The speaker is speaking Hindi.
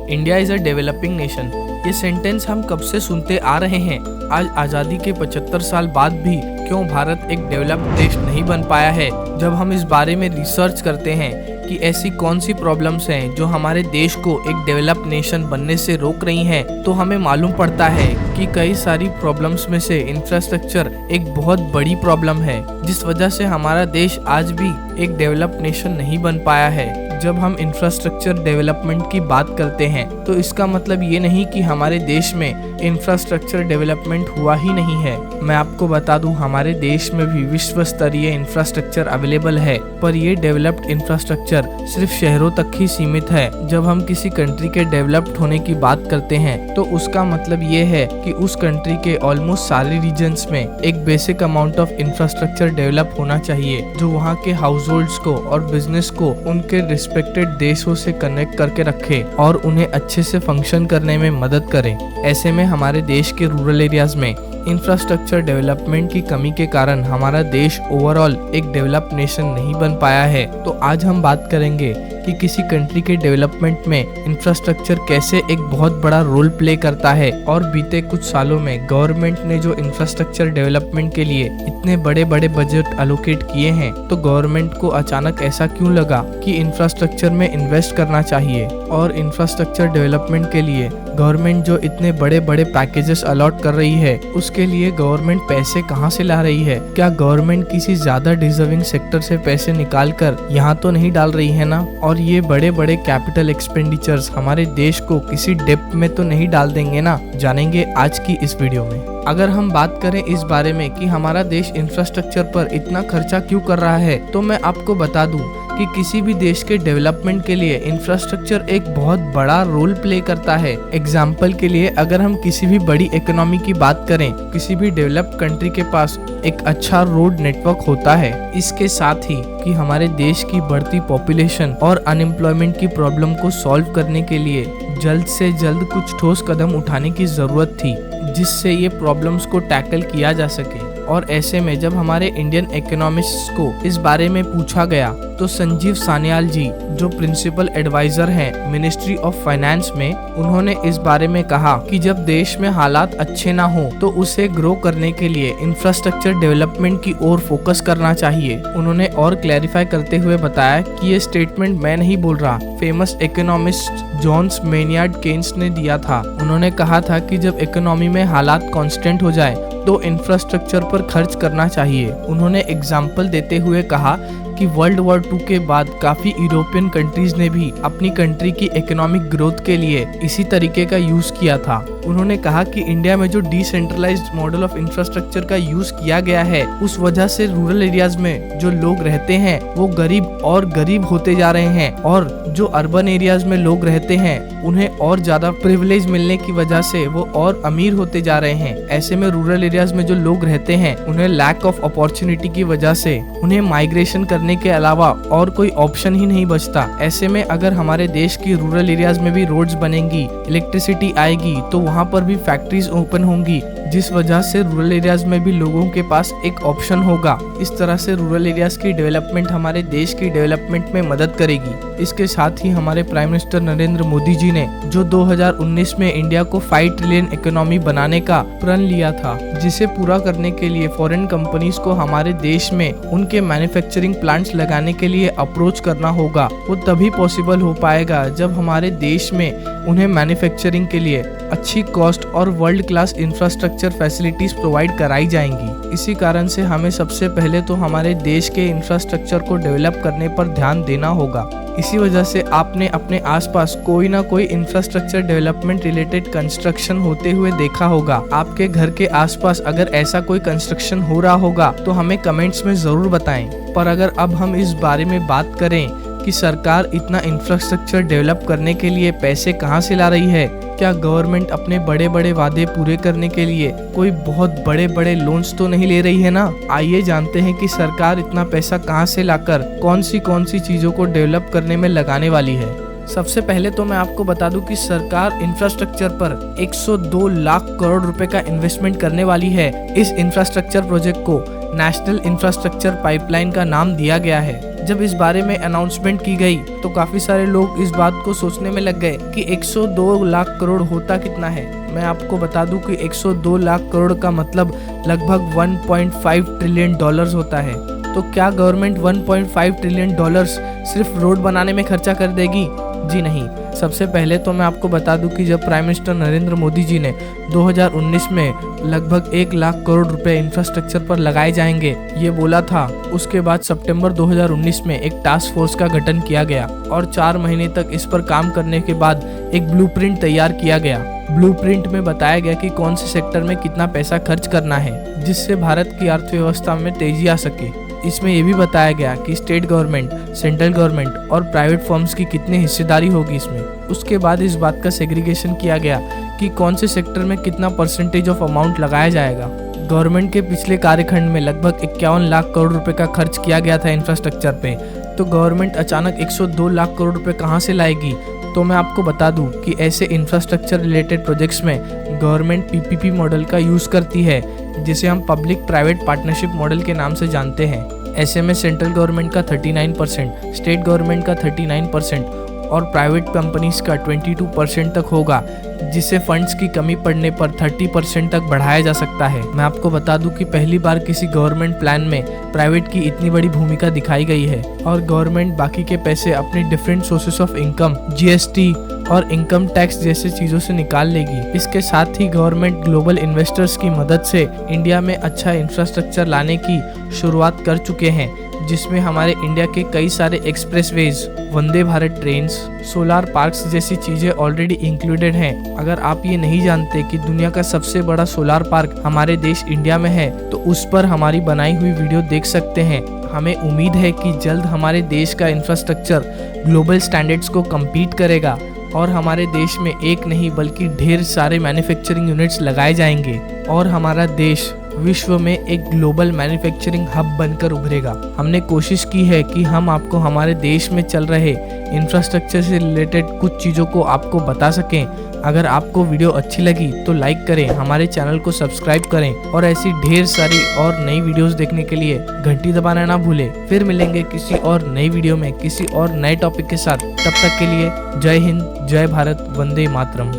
India is a developing nation. ये सेंटेंस हम कब से सुनते आ रहे हैं। आज आज़ादी के 75 साल बाद भी क्यों भारत एक डेवलप्ड देश नहीं बन पाया है। जब हम इस बारे में रिसर्च करते हैं कि ऐसी कौन सी प्रॉब्लम्स हैं जो हमारे देश को एक डेवलप्ड नेशन बनने से रोक रही हैं, तो हमें मालूम पड़ता है कि कई सारी प्रॉब्लम्स में से इंफ्रास्ट्रक्चर एक बहुत बड़ी प्रॉब्लम है, जिस वजह से हमारा देश आज भी एक डेवलप्ड नेशन नहीं बन पाया है। जब हम इंफ्रास्ट्रक्चर डेवलपमेंट की बात करते हैं तो इसका मतलब ये नहीं कि हमारे देश में इंफ्रास्ट्रक्चर डेवलपमेंट हुआ ही नहीं है। मैं आपको बता दूं, हमारे देश में भी विश्व स्तरीय इंफ्रास्ट्रक्चर अवेलेबल है, पर ये डेवलप्ड इंफ्रास्ट्रक्चर सिर्फ शहरों तक ही सीमित है। जब हम किसी कंट्री के डेवलप्ड होने की बात करते हैं तो उसका मतलब ये है कि उस कंट्री के ऑलमोस्ट सारे रीजन्स में एक basic amount of infrastructure develop होना चाहिए, जो वहाँ के हाउस होल्ड्स को और बिजनेस को उनके रिस्पेक्टेड देशों से कनेक्ट करके रखे और उन्हें अच्छे से फंक्शन करने में मदद करें। ऐसे में हमारे देश के रूरल एरियाज में इंफ्रास्ट्रक्चर डेवलपमेंट की कमी के कारण हमारा देश ओवरऑल एक डेवलप्ड नेशन नहीं बन पाया है। तो आज हम बात करेंगे कि किसी कंट्री के डेवलपमेंट में इंफ्रास्ट्रक्चर कैसे एक बहुत बड़ा रोल प्ले करता है, और बीते कुछ सालों में गवर्नमेंट ने जो इंफ्रास्ट्रक्चर डेवलपमेंट के लिए इतने बड़े बड़े बजट एलोकेट किए हैं, तो गवर्नमेंट को अचानक ऐसा क्यों लगा कि इंफ्रास्ट्रक्चर में इन्वेस्ट करना चाहिए। और इंफ्रास्ट्रक्चर डेवलपमेंट के लिए गवर्नमेंट जो इतने बड़े बड़े पैकेजेस अलॉट कर रही है, उसके लिए गवर्नमेंट पैसे कहाँ से ला रही है। क्या गवर्नमेंट किसी ज्यादा डिजर्विंग सेक्टर से पैसे निकाल कर यहाँ तो नहीं डाल रही है ना। और ये बड़े बड़े कैपिटल एक्सपेंडिचर्स हमारे देश को किसी डेप्थ में तो नहीं डाल देंगे ना। जानेंगे आज की इस वीडियो में। अगर हम बात करें इस बारे में कि हमारा देश इंफ्रास्ट्रक्चर पर इतना खर्चा क्यों कर रहा है, तो मैं आपको बता दूं कि किसी भी देश के डेवलपमेंट के लिए इंफ्रास्ट्रक्चर एक बहुत बड़ा रोल प्ले करता है। एग्जाम्पल के लिए अगर हम किसी भी बड़ी इकोनॉमी की बात करें, किसी भी डेवलप्ड कंट्री के पास एक अच्छा रोड नेटवर्क होता है। इसके साथ ही कि हमारे देश की बढ़ती पॉपुलेशन और अनएम्प्लॉयमेंट की प्रॉब्लम को सॉल्व करने के लिए जल्द से जल्द कुछ ठोस कदम उठाने की जरूरत थी, जिससे ये प्रॉब्लम्स को टैकल किया जा सके। और ऐसे में जब हमारे इंडियन इकोनॉमिस्ट्स को इस बारे में पूछा गया, तो संजीव सान्याल जी जो प्रिंसिपल एडवाइजर हैं मिनिस्ट्री ऑफ फाइनेंस में, उन्होंने इस बारे में कहा कि जब देश में हालात अच्छे ना हो तो उसे ग्रो करने के लिए इंफ्रास्ट्रक्चर डेवलपमेंट की ओर फोकस करना चाहिए। उन्होंने और क्लैरिफाई करते हुए बताया कि ये स्टेटमेंट मैं नहीं बोल रहा, फेमस इकोनॉमिस्ट जॉन मेनियार्ड केन्स ने दिया था। उन्होंने कहा था कि जब इकोनॉमी में हालात कांस्टेंट हो जाए तो इंफ्रास्ट्रक्चर पर खर्च करना चाहिए। उन्होंने एग्जाम्पल देते हुए कहा कि वर्ल्ड वॉर 2 के बाद काफी यूरोपियन कंट्रीज ने भी अपनी कंट्री की इकोनॉमिक ग्रोथ के लिए इसी तरीके का यूज किया था। उन्होंने कहा कि इंडिया में जो डिसेंट्रलाइज्ड मॉडल ऑफ इंफ्रास्ट्रक्चर का यूज किया गया है, उस वजह से रूरल एरियाज में जो लोग रहते हैं वो गरीब और गरीब होते जा रहे हैं, और जो अर्बन एरियाज में लोग रहते हैं उन्हें और ज्यादा प्रिविलेज मिलने की वजह से वो और अमीर होते जा रहे हैं। ऐसे में रूरल एरियाज में जो लोग रहते हैं उन्हें लैक ऑफ अपॉर्चुनिटी की वजह से उन्हें माइग्रेशन करने के अलावा और कोई ऑप्शन ही नहीं बचता। ऐसे में अगर हमारे देश की रूरल एरियाज में भी रोड्स बनेंगी, इलेक्ट्रिसिटी आएगी, तो वहाँ पर भी फैक्ट्रीज ओपन होंगी, जिस वजह से रूरल एरियाज में भी लोगों के पास एक ऑप्शन होगा। इस तरह से रूरल एरियाज की डेवलपमेंट हमारे देश की डेवलपमेंट में मदद करेगी। इसके साथ ही हमारे प्राइम मिनिस्टर नरेंद्र मोदी जी ने जो 2019 में इंडिया को 5 ट्रिलियन इकोनॉमी बनाने का प्रण लिया था, जिसे पूरा करने के लिए फॉरेन कंपनीज को हमारे देश में उनके मैन्युफैक्चरिंग प्लांट्स लगाने के लिए अप्रोच करना होगा। वो तभी पॉसिबल हो पाएगा जब हमारे देश में उन्हें मैन्युफैक्चरिंग के लिए अच्छी कॉस्ट और world class infrastructure facilities provide कराई जाएंगी। इसी कारण से हमें सबसे पहले तो हमारे देश के इंफ्रास्ट्रक्चर को डेवलप करने पर ध्यान देना होगा। इसी वजह से आपने अपने आसपास कोई ना कोई इंफ्रास्ट्रक्चर डेवलपमेंट रिलेटेड कंस्ट्रक्शन होते हुए देखा होगा। आपके घर के आसपास अगर ऐसा कोई कंस्ट्रक्शन हो रहा होगा तो हमें कमेंट्स में जरूर बताएं। पर अगर अब हम इस बारे में बात करें कि सरकार इतना इंफ्रास्ट्रक्चर डेवलप करने के लिए पैसे कहां से ला रही है, क्या गवर्नमेंट अपने बड़े बड़े वादे पूरे करने के लिए कोई बहुत बड़े बड़े लोन्स तो नहीं ले रही है ना। आइए जानते हैं कि सरकार इतना पैसा कहां से लाकर कौन सी चीजों को डेवलप करने में लगाने वाली है। सबसे पहले तो मैं आपको बता दूं कि सरकार इंफ्रास्ट्रक्चर पर 102 लाख करोड़ रुपए का इन्वेस्टमेंट करने वाली है। इस इंफ्रास्ट्रक्चर प्रोजेक्ट को नेशनल इंफ्रास्ट्रक्चर पाइपलाइन का नाम दिया गया है, जब इस बारे में अनाउंसमेंट की गई तो काफी सारे लोग इस बात को सोचने में लग गए कि 102 लाख करोड़ होता कितना है। मैं आपको बता दूं कि 102 लाख करोड़ का मतलब लगभग 1.5 ट्रिलियन डॉलर्स होता है। तो क्या गवर्नमेंट 1.5 ट्रिलियन डॉलर्स सिर्फ रोड बनाने में खर्चा कर देगी? जी नहीं। सबसे पहले तो मैं आपको बता दूं कि जब प्राइम मिनिस्टर नरेंद्र मोदी जी ने 2019 में लगभग 1 लाख करोड़ रुपए इंफ्रास्ट्रक्चर पर लगाए जाएंगे ये बोला था, उसके बाद सितंबर 2019 में एक टास्क फोर्स का गठन किया गया और 4 महीने तक इस पर काम करने के बाद एक ब्लूप्रिंट तैयार किया गया। ब्लूप्रिंट में बताया गया कि कौन से सेक्टर में कितना पैसा खर्च करना है जिससे भारत की अर्थव्यवस्था में तेजी आ सके। इसमें यह भी बताया गया कि स्टेट गवर्नमेंट, सेंट्रल गवर्नमेंट और प्राइवेट फर्म्स की कितनी हिस्सेदारी होगी इसमें। उसके बाद इस बात का सेग्रीगेशन किया गया कि कौन से सेक्टर में कितना परसेंटेज ऑफ अमाउंट लगाया जाएगा। गवर्नमेंट के पिछले कार्यखंड में लगभग 51 लाख करोड़ रुपए का खर्च किया गया था इंफ्रास्ट्रक्चर पे, तो गवर्नमेंट अचानक 102 लाख करोड़ रुपए कहाँ से लाएगी? तो मैं आपको बता दूं कि ऐसे इंफ्रास्ट्रक्चर रिलेटेड प्रोजेक्ट्स में गवर्नमेंट पीपीपी मॉडल का यूज़ करती है, जिसे हम पब्लिक प्राइवेट पार्टनरशिप मॉडल के नाम से जानते हैं। ऐसे में सेंट्रल गवर्नमेंट का 39%, स्टेट गवर्नमेंट का 39% और प्राइवेट कंपनीज का 22% तक होगा, जिससे फंड्स की कमी पड़ने पर 30% तक बढ़ाया जा सकता है। मैं आपको बता दूं कि पहली बार किसी गवर्नमेंट प्लान में प्राइवेट की इतनी बड़ी भूमिका दिखाई गई है और गवर्नमेंट बाकी के पैसे अपने different sources of income, GST और इनकम टैक्स जैसे चीज़ों से निकाल लेगी। इसके साथ ही गवर्नमेंट ग्लोबल इन्वेस्टर्स की मदद से इंडिया में अच्छा इंफ्रास्ट्रक्चर लाने की शुरुआत कर चुके हैं, जिसमें हमारे इंडिया के कई सारे expressways, Vande Bharat trains, solar parks जैसी चीज़ें ऑलरेडी इंक्लूडेड हैं। अगर आप ये नहीं जानते कि दुनिया का सबसे बड़ा सोलार पार्क हमारे देश इंडिया में है, तो उस पर हमारी बनाई हुई वीडियो देख सकते हैं। हमें उम्मीद है कि जल्द हमारे देश का इंफ्रास्ट्रक्चर ग्लोबल स्टैंडर्ड्स को कम्पीट करेगा और हमारे देश में एक नहीं बल्कि ढेर सारे मैन्युफैक्चरिंग यूनिट्स लगाए जाएंगे और हमारा देश विश्व में एक ग्लोबल मैन्युफैक्चरिंग हब बनकर उभरेगा। हमने कोशिश की है कि हम आपको हमारे देश में चल रहे इंफ्रास्ट्रक्चर से रिलेटेड कुछ चीज़ों को आपको बता सकें। अगर आपको वीडियो अच्छी लगी तो लाइक करें, हमारे चैनल को सब्सक्राइब करें और ऐसी ढेर सारी और नई वीडियोस देखने के लिए घंटी दबाना ना भूलें। फिर मिलेंगे किसी और नई वीडियो में किसी और नए टॉपिक के साथ। तब तक के लिए जय हिंद, जय भारत, वंदे मातरम।